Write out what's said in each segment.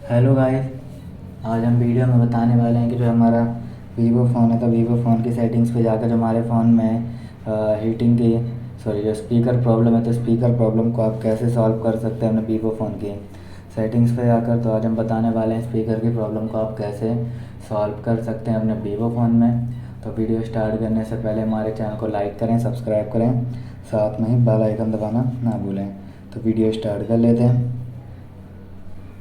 Hello guys. आज हम video में बताने वाले हैं कि जो हमारा वीवो फ़ोन है तो वीवो फ़ोन की सेटिंग्स पे जाकर जो हमारे फ़ोन में हीटिंग की सॉरी जो स्पीकर प्रॉब्लम है तो स्पीकर प्रॉब्लम को आप कैसे सॉल्व कर सकते हैं अपने वीवो फ़ोन की सेटिंग्स पे जाकर। तो आज हम बताने वाले हैं स्पीकर की प्रॉब्लम को आप कैसे सॉल्व कर सकते हैं अपने वीवो फ़ोन में। तो वीडियो स्टार्ट करने से पहले हमारे चैनल को लाइक करें, सब्सक्राइब करें, साथ में ही बेल आइकन दबाना ना भूलें। तो वीडियो स्टार्ट कर लेते हैं।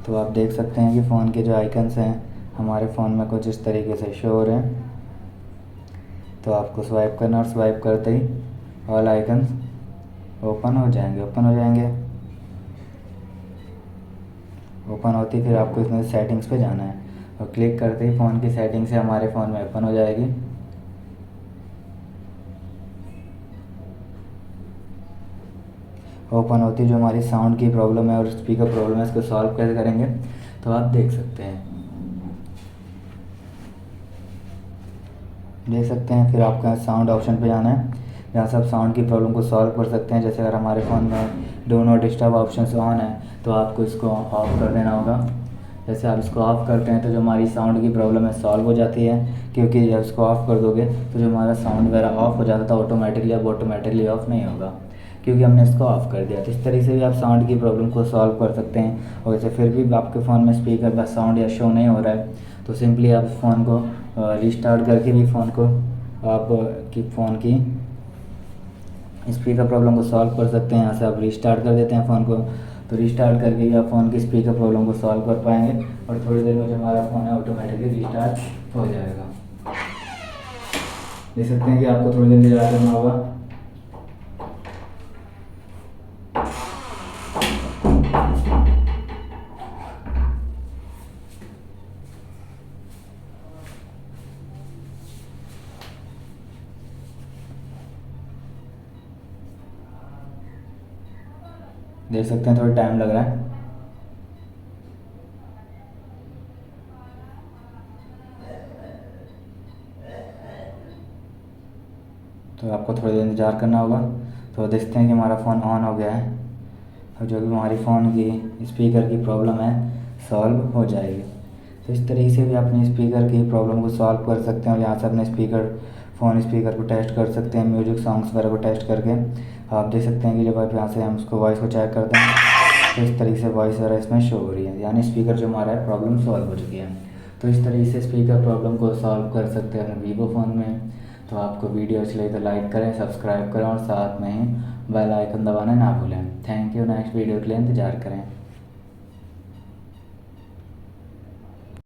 तो आप देख सकते हैं कि फ़ोन के जो आइकन्स हैं हमारे फ़ोन में कुछ इस तरीके से शो हो रहे हैं। तो आपको स्वाइप करना और स्वाइप करते ही ऑल आइकन्स ओपन होती फिर आपको इसमें सेटिंग्स पे जाना है और क्लिक करते ही फ़ोन की सेटिंग्स हमारे फ़ोन में ओपन हो जाएगी। ओपन होती जो हमारी साउंड की प्रॉब्लम है और स्पीकर प्रॉब्लम है इसको सॉल्व कैसे करेंगे तो आप देख सकते हैं। फिर आपको यहाँ साउंड ऑप्शन पे जाना है जहाँ से आप साउंड की प्रॉब्लम को सॉल्व कर सकते हैं। जैसे अगर हमारे फ़ोन में do not disturb option on है तो आपको इसको ऑफ़ कर देना होगा। जैसे आप इसको ऑफ़ करते हैं तो जो हमारी साउंड की प्रॉब्लम है सॉल्व हो जाती है, क्योंकि जब इसको ऑफ़ कर दोगे तो जो हमारा साउंड वगैरह ऑफ़ हो जाता था ऑटोमेटिकली, अब ऑटोमेटिकली ऑफ़ नहीं होगा क्योंकि हमने इसको ऑफ़ कर दिया। तो इस तरीके से भी आप साउंड की प्रॉब्लम को सॉल्व कर सकते हैं। और जैसे फिर भी आपके फ़ोन में स्पीकर का साउंड या शो नहीं हो रहा है तो सिंपली आप फ़ोन को रिस्टार्ट करके भी फ़ोन को आप की फ़ोन की स्पीकर प्रॉब्लम को सॉल्व कर सकते हैं। यहाँ से आप रिस्टार्ट कर देते हैं फ़ोन को, तो रिस्टार्ट करके ही आप फ़ोन की स्पीकर प्रॉब्लम को सॉल्व कर पाएंगे और थोड़ी देर में जो हमारा फ़ोन है ऑटोमेटिकली रिस्टार्ट हो जाएगा। देख सकते हैं कि आपको थोड़ी देर इंतजार करना होगा। देख सकते हैं थोड़ा टाइम लग रहा है। तो आपको थोड़ी देर इंतज़ार करना होगा। तो देखते हैं कि हमारा फ़ोन ऑन हो गया है और जो भी हमारी फ़ोन की स्पीकर की प्रॉब्लम है सॉल्व हो जाएगी। तो इस तरीके से भी अपने स्पीकर की प्रॉब्लम को सॉल्व कर सकते हैं और यहाँ से अपने फ़ोन स्पीकर को टेस्ट कर सकते हैं, म्यूजिक सॉन्ग्स वगैरह को टेस्ट करके। आप देख सकते हैं कि जब आप यहाँ से हम उसको वॉइस को चेक करते हैं तो इस तरीके से वॉइस वगैरह इसमें शो हो रही है, यानी स्पीकर जो हमारा है प्रॉब्लम सॉल्व हो चुकी है। तो इस तरीके से स्पीकर प्रॉब्लम को सॉल्व कर सकते हैं अपने वीवो फ़ोन में। तो आपको वीडियो अच्छी लगी तो लाइक करें, सब्सक्राइब करें और साथ में ही बेल आइकन दबाना ना भूलें। Thank you. नेक्स्ट वीडियो के लिए इंतज़ार करें।